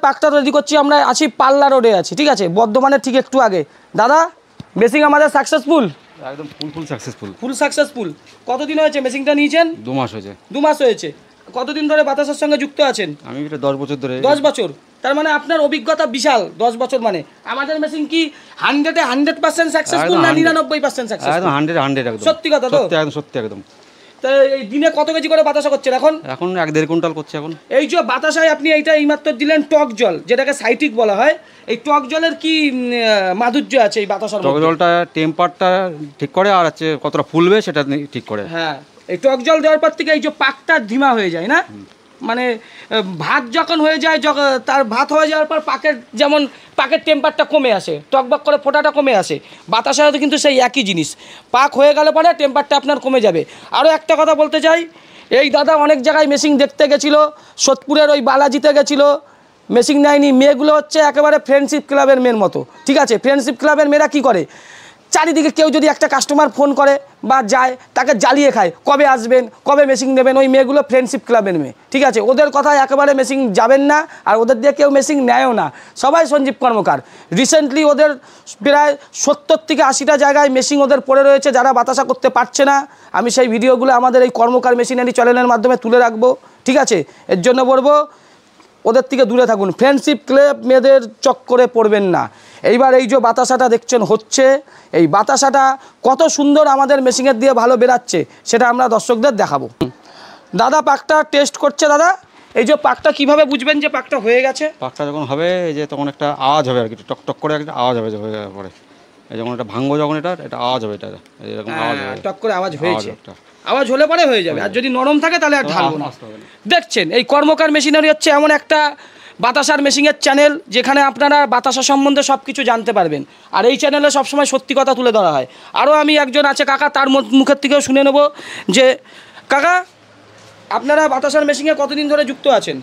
পাকটা ready করছি, আমরা আছি পাল্লা রোডে আছি, ঠিক আছে, বর্ধমানের ঠিক একটু আগে। দাদা মেশিন আমাদের সাকসেসফুল, একদম ফুল সাকসেসফুল। ফুল সাকসেসফুল। কতদিন হয়েছে মেশিনটা নিয়েছেন? 2 মাস হয়েছে। 2 মাস হয়েছে। কতদিন ধরে বাতাসের সঙ্গে যুক্ত আছেন? আমি এটা 10 বছর ধরে। 10 বছর, তার মানে আপনার অভিজ্ঞতা বিশাল। 10 বছর মানে আমাদের মেশিন কি 100% সাকসেসফুল না 99% সাকসেসফুল? একদম 100 একদম সত্যি কথা তো? সত্যি একদম। তো এই দিনে কত কেজি করে বাতাসা করছেন এখন? এখন 1.5 কুইন্টাল করছে এখন। এই যে বাতাসায় আপনি এইমাত্র দিলেন টক জল, যেটাকে সাইট্রিক বলা হয়, এই টক জলের কি মাধুর্য আছে এই বাতাসার মধ্যে? টক জলটা টেম্পারটা ঠিক করে, আর হচ্ছে কতটা ফুলবে সেটা ঠিক করে। হ্যাঁ, এই টক জল দেওয়ার পর থেকে এই যে পাকটা ধিমা হয়ে যায় না, মানে ভাত যখন হয়ে যায়, তার ভাত হয়ে যাওয়ার পর পাকের টেম্পারটা কমে আসে, টকবক করে ফোটাটা কমে আসে। বাতাসাতে কিন্তু সেই একই জিনিস, পাক হয়ে গেলে পরে টেম্পারটা আপনার কমে যাবে। আরও একটা কথা বলতে চাই, এই দাদা অনেক জায়গায় মেশিন দেখতে গেছিলো, সোদপুরের ওই বালাজিতে গেছিলো, মেশিন নেয়নি। মেয়েগুলো হচ্ছে একেবারে ফ্রেন্ডশিপ ক্লাবের মেয়ের মতো, ঠিক আছে। ফ্রেন্ডশিপ ক্লাবের মেয়েরা কী করে, চারিদিকে কেউ যদি একটা কাস্টমার ফোন করে বা যায়, তাকে জ্বালিয়ে খায়, কবে আসবেন, কবে মেশিন নেবেন। ওই মেয়েগুলো ফ্রেন্ডশিপ ক্লাবের মেয়ে, ঠিক আছে। ওদের কথায় একেবারে মেশিন যাবেন না, আর ওদের দিয়ে কেউ মেশিন নেয়ও না। সবাই সঞ্জীব কর্মকার। রিসেন্টলি ওদের প্রায় 70 থেকে 80টা জায়গায় মেশিন ওদের পড়ে রয়েছে, যারা বাতাসা করতে পারছে না। আমি সেই ভিডিওগুলো আমাদের এই কর্মকার মেশিনারি চ্যানেলের মাধ্যমে তুলে রাখবো, ঠিক আছে। এর জন্য বলবো ওদের থেকে দূরে থাকুন, ফ্রেন্ডশিপ ক্লাব মেয়েদের চক্করে পড়বেন না। এইবার এই যে বাতাসাটা দেখছেন হচ্ছে, এই বাতাসাটা কত সুন্দর আমাদের মেশিনের দিয়ে ভালো বেরাচ্ছে, সেটা আমরা দর্শকদের দেখাবো। দাদা পাকটা টেস্ট করছে। দাদা এই যে পাকটা কিভাবে বুঝবেন যে পাকটা হয়ে গেছে? পাকটা যখন হবে, এই যে তখন একটা আওয়াজ হবে আর কি, টক টক করে একটা আওয়াজ হবে হয়ে যাওয়ার পরে। এই যখন এটা ভাঙবো, যখন এটা আওয়াজ হবে, এটা এরকম আওয়াজ হবে, টক করে আওয়াজ হয়েছে, আওয়াজ হলে পরে হয়ে যাবে। আর যদি নরম থাকে তাহলে আর ঢালবো না। দেখছেন এই কর্মকার মেশিনারি হচ্ছে এমন একটা বাতাসার মেশিনের চ্যানেল, যেখানে আপনারা বাতাসা সম্বন্ধে সব কিছু জানতে পারবেন। আর এই চ্যানেলে সবসময় সত্যি কথা তুলে ধরা হয়। আরও আমি একজন আছে কাকা, তার মুখের থেকেও শুনে নেব যে কাকা আপনারা বাতাসার মেশিনে কতদিন ধরে যুক্ত আছেন?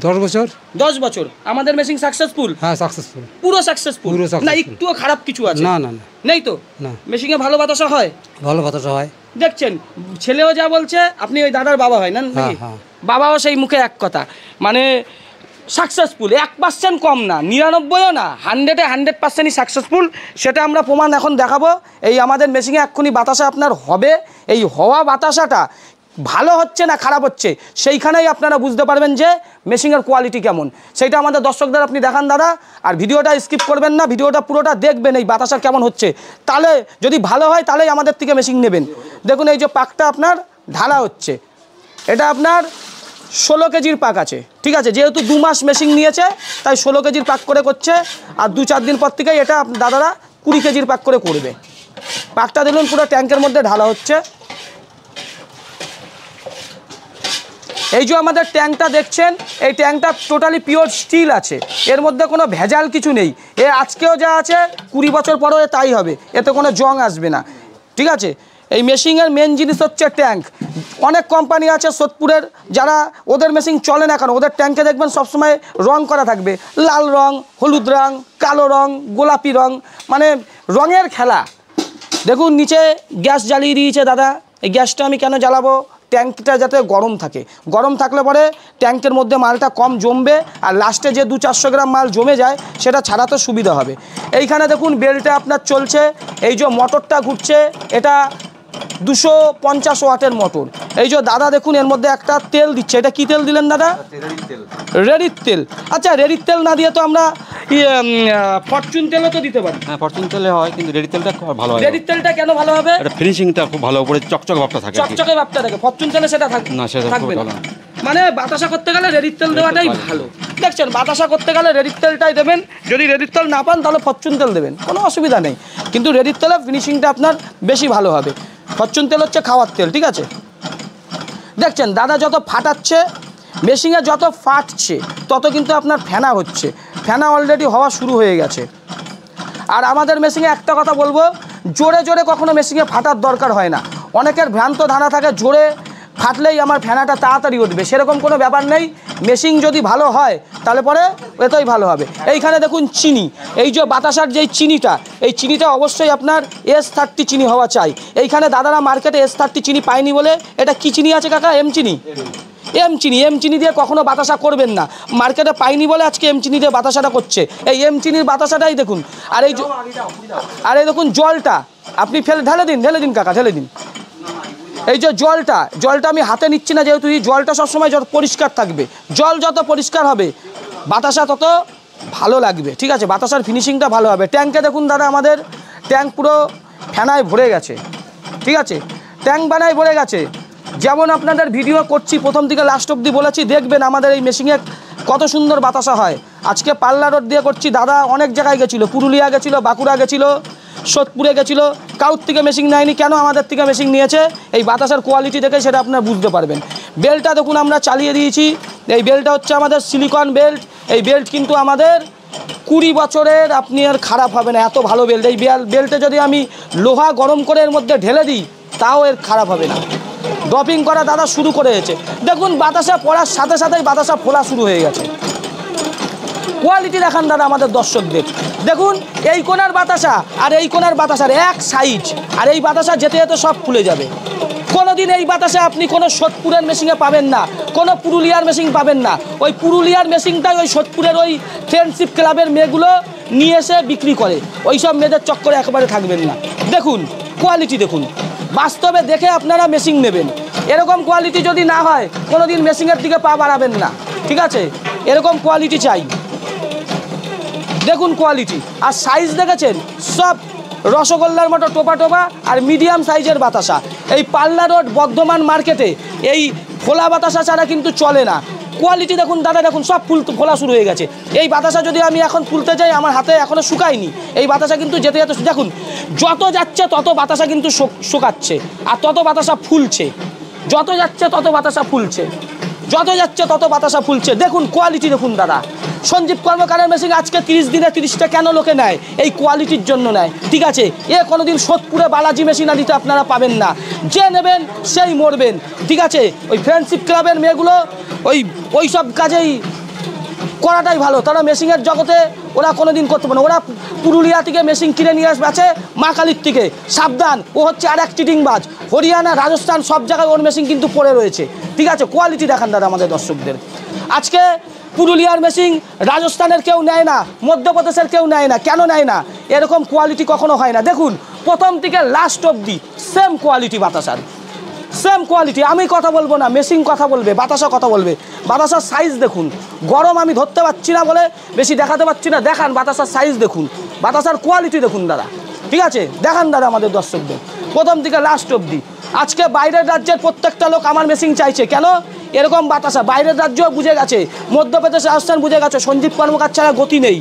10 বছর। 10 বছর। আমাদের মেশিন সাকসেসফুল? হ্যাঁ সাকসেসফুল, পুরো সাকসেসফুল না একটুও খারাপ কিছু আছে? না না না, নেই তো? না। মেশিনে ভালো বাতাসা হয়? ভালো বাতাসা হয়। দেখছেন ছেলেও যা বলছে, আপনি ওই দাদার বাবা হয় না নাকি? বাবাও সেই মুখে এক কথা, মানে সাকসেসফুল। 1% কম না, 99ও না, 100%ই সাকসেসফুল। সেটা আমরা প্রমাণ এখন দেখাবো। এই আমাদের মেশিনে এক্ষুনি বাতাসা আপনার হবে। এই হওয়া বাতাসাটা ভালো হচ্ছে না খারাপ হচ্ছে, সেইখানেই আপনারা বুঝতে পারবেন যে মেশিনের কোয়ালিটি কেমন। সেইটা আমাদের দর্শকদের আপনি দেখান দাদা। আর ভিডিওটা স্কিপ করবেন না, ভিডিওটা পুরোটা দেখবেন এই বাতাসা কেমন হচ্ছে। তাহলে যদি ভালো হয় তাহলেই আমাদের থেকে মেশিন নেবেন। দেখুন এই যে পাকটা আপনার ঢালা হচ্ছে, এটা আপনার 16 কেজির পাক আছে, ঠিক আছে। যেহেতু 2 মাস মেশিন নিয়েছে তাই 16 কেজির পাক করে করছে। আর 2-4 দিন পর থেকেই এটা দাদারা 20 কেজির পাক করে করবে। পাকটা দেখুন পুরো ট্যাঙ্কের মধ্যে ঢালা হচ্ছে। এই যে আমাদের ট্যাঙ্কটা দেখছেন, এই ট্যাঙ্কটা টোটালি পিওর স্টিল আছে, এর মধ্যে কোনো ভেজাল কিছু নেই। আজকেও যা আছে 20 বছর পরেও তাই হবে, এতে কোনো জং আসবে না, ঠিক আছে। এই মেশিনের মেন জিনিস হচ্ছে ট্যাঙ্ক। অনেক কোম্পানি আছে সোদপুরের, যারা ওদের মেশিন চলে না কেন, ওদের ট্যাঙ্কে দেখবেন সবসময় রং করা থাকবে, লাল রং, হলুদ রং, কালো রং, গোলাপি রং, মানে রঙের খেলা। দেখুন নিচে গ্যাস জ্বালিয়ে দিয়েছে দাদা। এই গ্যাসটা আমি কেন জ্বালাবো, ট্যাঙ্কটা যাতে গরম থাকে, গরম থাকলে পরে ট্যাঙ্কের মধ্যে মালটা কম জমবে, আর লাস্টে যে 200-400 গ্রাম মাল জমে যায় সেটা ছাড়াতে সুবিধা হবে। এইখানে দেখুন বেলটা আপনার চলছে, এই যে মোটরটা ঘুরছে, এটা 250 ওয়াটের মোটর। এই যে দাদা দেখুন এর মধ্যে একটা তেল দিচ্ছে, এটা কি তেল দিলেন দাদা? রেডির তেল। আচ্ছা রেডির তেল না দিয়ে তো আমরা ফরচুন তেলও তো দিতে পারি। হ্যাঁ ফরচুন তেলে হয়, কিন্তু রেডি তেলটা ভালো হয়। রেডির তেলটা কেন ভালো হবে? এটা ফিনিশিংটা খুব ভালো, উপরে চকচক ভাবটা থাকে, চকচকে ভাবটা থাকে। ফরচুন তেলে সেটা না, সেটা থাকবে না। মানে বাতাসা করতে গেলে রেডির তেল দেওয়াটাই ভালো। দেখছেন বাতাসা করতে গেলে রেডির তেলটাই দেবেন, যদি রেডির তেল না পান তাহলে ফরচুন তেল দেবেন, কোনো অসুবিধা নেই। কিন্তু রেডির তেলে ফিনিশিংটা আপনার বেশি ভালো হবে। ফরচুন তেল হচ্ছে খাওয়ার তেল, ঠিক আছে। দেখছেন দাদা যত ফাটাচ্ছে, মেশিনে যত ফাটছে তত কিন্তু আপনার ফেনা হচ্ছে, ফেনা অলরেডি হওয়া শুরু হয়ে গেছে। আর আমাদের মেশিনে একটা কথা বলবো, জোরে জোরে কখনো মেশিনে ফাটার দরকার হয় না। অনেকের ভ্রান্ত ধারণা থাকে জোরে ফাটলেই আমার ফেনাটা তাড়াতাড়ি উঠবে, সেরকম কোনো ব্যাপার নেই। মেশিন যদি ভালো হয় তাহলে পরে এতই ভালো হবে। এইখানে দেখুন চিনি, এই যে বাতাসার যেই চিনিটা, এই চিনিটা অবশ্যই আপনার S30 চিনি হওয়া চাই। এইখানে দাদারা মার্কেটে S30 চিনি পায়নি বলে, এটা কি চিনি আছে কাকা? এম চিনি। এম চিনি দিয়ে কখনো বাতাসা করবেন না, মার্কেটে পাইনি বলে আজকে এম চিনি দিয়ে বাতাসাটা করছে। এই এম চিনির বাতাসাটাই দেখুন। আর এই দেখুন জলটা আপনি ঢেলে দিন কাকা, ঢেলে দিন। এই যে জলটা আমি হাতে নিচ্ছি না, যেহেতু এই জলটা সবসময় যত পরিষ্কার থাকবে, জল যত পরিষ্কার হবে বাতাসা তত ভালো লাগবে, ঠিক আছে, বাতাসার ফিনিশিংটা ভালো হবে। ট্যাঙ্কে দেখুন দাদা, আমাদের ট্যাঙ্ক পুরো ফেনায় ভরে গেছে, ঠিক আছে, ট্যাঙ্ক বানায় ভরে গেছে। যেমন আপনাদের ভিডিও করছি প্রথম থেকে লাস্ট অবধি বলেছি, দেখবেন আমাদের এই মেশিনে কত সুন্দর বাতাসা হয়। আজকে পাল্লা রোড দিয়ে করছি, দাদা অনেক জায়গায় গেছিলো, পুরুলিয়া গেছিলো, বাঁকুড়া গেছিলো, সোদপুরে গেছিলো, কাউর থেকে মেশিন নেয়নি, কেন আমাদের থেকে মেশিন নিয়েছে? এই বাতাসার কোয়ালিটি দেখে সেটা আপনারা বুঝতে পারবেন। বেল্টটা দেখুন আমরা চালিয়ে দিয়েছি, এই বেল্টটা হচ্ছে আমাদের সিলিকন বেল্ট। এই বেল্ট কিন্তু আমাদের 20 বছরের, আপনি আর খারাপ হবে না, এত ভালো বেল্ট। এই বেল্টে যদি আমি লোহা গরম করে এর মধ্যে ঢেলে দিই তাও এর খারাপ হবে না। ড্রপিং করা দাদা শুরু করেছে, দেখুন বাতাসা পড়ার সাথে সাথেই বাতাসা ফোলা শুরু হয়ে গেছে। কোয়ালিটি দেখান দাদা আমাদের দর্শকদের, দেখুন এই কোনার বাতাসা আর এই কোনার বাতাসার এক সাইজ, আর এই বাতাসা যেতে যেতে সব খুলে যাবে। কোনোদিন এই বাতাসা আপনি কোনো সোদপুরের মেশিনে পাবেন না, কোনো পুরুলিয়ার মেশিন পাবেন না। ওই পুরুলিয়ার মেশিনটাই ওই সোদপুরের ওই ফ্রেন্ডশিপ ক্লাবের মেয়েগুলো নিয়ে এসে বিক্রি করে, ওই সব মেয়েদের চক্করে একেবারে থাকবেন না। দেখুন কোয়ালিটি দেখুন, বাস্তবে দেখে আপনারা মেশিন নেবেন। এরকম কোয়ালিটি যদি না হয় কোনোদিন মেশিনের দিকে পা বাড়াবেন না, ঠিক আছে, এরকম কোয়ালিটি চাই। দেখুন কোয়ালিটি আর সাইজ দেখেছেন, সব রসগোল্লার মতো টোপা আর মিডিয়াম সাইজের বাতাসা। এই পাল্লা রোড বর্ধমান মার্কেটে এই ফোলা বাতাসা ছাড়া কিন্তু চলে না। কোয়ালিটি দেখুন দাদা, দেখুন সব ফোলা শুরু হয়ে গেছে। এই বাতাসা যদি আমি এখন ফুলতে যাই, আমার হাতে এখনও শুকায়নি, এই বাতাসা কিন্তু যেতে যেতে দেখুন যত যাচ্ছে তত বাতাসা কিন্তু শুকাচ্ছে আর তত বাতাসা ফুলছে, যত যাচ্ছে তত বাতাসা ফুলছে, যত যাচ্ছে তত বাতাসা ফুলছে। দেখুন কোয়ালিটি দেখুন দাদা, সঞ্জীব কর্মকারের মেশিন আজকে 30 দিনে 30টা কেন লোকে নেয়? এই কোয়ালিটির জন্য নেয়, ঠিক আছে। কোনোদিন সোদপুরে বালাজি মেশিন আদিতে আপনারা পাবেন না, যে নেবেন সেই মরবেন, ঠিক আছে। ওই ফ্রেন্ডশিপ ক্লাবের মেয়েগুলো ওই সব কাজেই করাটাই ভালো, তারা মেশিনের জগতে ওরা কোনোদিন করতে পারে না। ওরা পুরুলিয়া থেকে মেশিন কিনে নিয়ে আসবে আছে মা কালীর থেকে, সাবধান, ও হচ্ছে আর এক চিটিংবাজ। হরিয়ানা, রাজস্থান সব জায়গায় ওর মেশিন কিন্তু পড়ে রয়েছে, ঠিক আছে। কোয়ালিটি দেখান দাদা আমাদের দর্শকদের। আজকে পুরুলিয়ার মেশিন রাজস্থানের কেউ নেয় না, মধ্যপ্রদেশের কেউ নেয় না, কেন নেয় না? এরকম কোয়ালিটি কখনো হয় না। দেখুন প্রথম থেকে লাস্ট অবধি সেম কোয়ালিটি বাতাসার, সেম কোয়ালিটি। আমি কথা বলবো না, মেশিন কথা বলবে, বাতাসা কথা বলবে। বাতাসার সাইজ দেখুন, গরম আমি ধরতে পারছি না বলে বেশি দেখাতে পারছি না, দেখান বাতাসার সাইজ দেখুন, বাতাসার কোয়ালিটি দেখুন দাদা, ঠিক আছে, দেখান দাদা আমাদের দর্শকদের প্রথম থেকে লাস্ট অবধি। আজকে বাইরের রাজ্যের প্রত্যেকটা লোক আমার মেশিন চাইছে, কেন? এরকম বাতাসা বাইরের রাজ্যও বুঝে গেছে, মধ্যপ্রদেশ, রাজস্থান বুঝে গেছে, সঞ্জীব কর্মকার ছাড়া গতি নেই।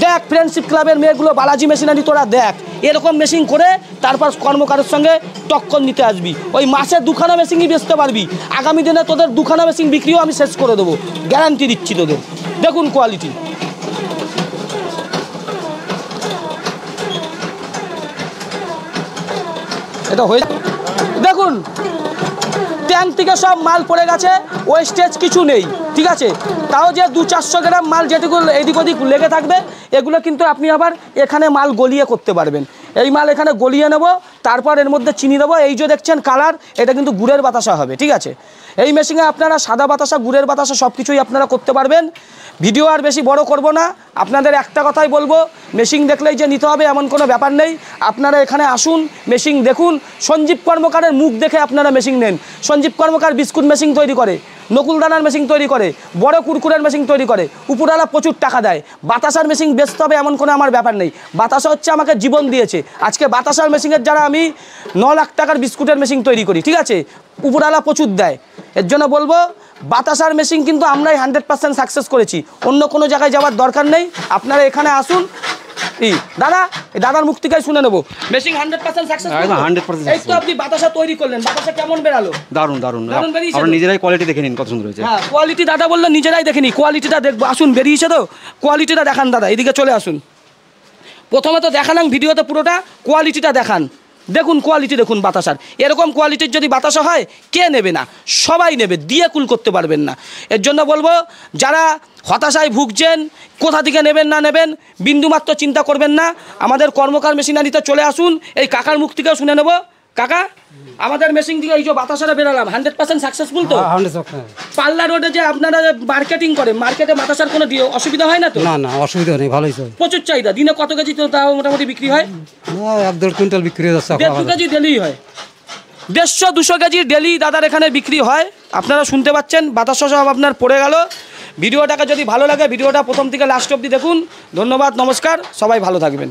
দেখ ফ্রেন্ডশিপ ক্লাবের মেয়েগুলো, বালাজি মেশিনারি, তোরা দেখ এরকম মেশিন করে তারপর কর্মকারের সঙ্গে টক্কর নিতে আসবি। ওই মাসে 2খানা মেশিনই বেচতে পারবি, আগামী দিনে তোদের 2খানা মেশিন বিক্রিও আমি শেষ করে দেবো, গ্যারান্টি দিচ্ছি তোদের। দেখুন কোয়ালিটি, এটা হয়ে দেখুন ট্যাঙ্ক থেকে সব মাল পড়ে গেছে, ওয়েস্টেজ কিছু নেই, ঠিক আছে। তাও যে 200-400 গ্রাম মাল যেটুকু এদিক ওদিক লেগে থাকবে, এগুলো কিন্তু আপনি আবার এখানে মাল গলিয়ে করতে পারবেন। এই মাল এখানে গলিয়ে নেব, তারপর এর মধ্যে চিনি দেবো। এই যে দেখছেন কালার, এটা কিন্তু গুড়ের বাতাসা হবে, ঠিক আছে। এই মেশিনে আপনারা সাদা বাতাসা, গুড়ের বাতাসা সব কিছুই আপনারা করতে পারবেন। ভিডিও আর বেশি বড় করব না, আপনাদের একটা কথাই বলবো, মেশিন দেখলেই যে নিতে হবে এমন কোনো ব্যাপার নেই। আপনারা এখানে আসুন, মেশিন দেখুন, সঞ্জীব কর্মকারের মুখ দেখে আপনারা মেশিন নেন। সঞ্জীব কর্মকার বিস্কুট মেশিন তৈরি করে, নকুলদানার মেশিন তৈরি করে, বড় কুরকুরের মেশিন তৈরি করে, উপরওয়ালা প্রচুর টাকা দেয়। বাতাসার মেশিন বেচতে হবে এমন কোনো আমার ব্যাপার নেই। বাতাসা হচ্ছে আমাকে জীবন দিয়েছে। আজকে বাতাসার মেশিনের যারা আমি 9 লাখ টাকার বিস্কুটের মেশিন তৈরি করি, ঠিক আছে, উপরওয়ালা প্রচুর দেয়। এর জন্য বলবো বাতাসার মেশিন কিন্তু আমরাই 100% সাকসেস করেছি, অন্য কোনো জায়গায় যাওয়ার দরকার নেই। আপনারা এখানে আসুন। দাদা, এই দাদার মুখ থেকেই শুনে নেবো, মেশিন 100% সাকসেস। 100% এই তো আপনি বাতাসা তৈরি করলেন, বাতাসা কেমন বেরালো? দারুণ দারুণ, আপনারা নিজেরাই কোয়ালিটি দেখে নিন, কত সুন্দর হয়েছে। হ্যাঁ কোয়ালিটি দাদা বললো নিজেরাই দেখে নি, কোয়ালিটিটা দেখবো। আসুন, বেরিয়েছে তো, কোয়ালিটিটা দেখান দাদা, এদিকে চলে আসুন। প্রথমে তো দেখালাম ভিডিওতে পুরোটা, কোয়ালিটিটা দেখান। দেখুন কোয়ালিটি দেখুন বাতাসার, এরকম কোয়ালিটির যদি বাতাসা হয় কে নেবে না? সবাই নেবে, দিয়ে কুল করতে পারবেন না। এর জন্য বলবো যারা হতাশায় ভুগছেন, কোথা থেকে নেবেন না নেবেন বিন্দুমাত্র চিন্তা করবেন না, আমাদের কর্মকার মেশিনারিতে চলে আসুন। এই কাকার মুখ থেকেও শুনে নেব, কাকা আমাদের মেশিন থেকে এই যে বাতাসাটা বেরালাম 100% সাকসেসফুল তো? পাল্লা রোডে যে আপনারা মার্কেটিং করেন, মার্কেটে বাতাসার কোনো অসুবিধা হয় না তো? না না অসুবিধা নেই, ভালোই চলে। প্রচুর চাহিদা, দিনে কত কেজি তো তাও মোটামুটি বিক্রি হয়? না 1-1.5 কুইন্টাল বিক্রি হয়ে যাচ্ছে। 1.5 কেজি ডেলি হয়, 150-200 কেজি ডেলি দাদার এখানে বিক্রি হয়। আপনারা শুনতে পাচ্ছেন, বাতাসা সব আপনার পড়ে গেল। ভিডিওটাকে যদি ভালো লাগে ভিডিওটা প্রথম থেকে লাস্ট অবধি দেখুন। ধন্যবাদ, নমস্কার, সবাই ভালো থাকবেন।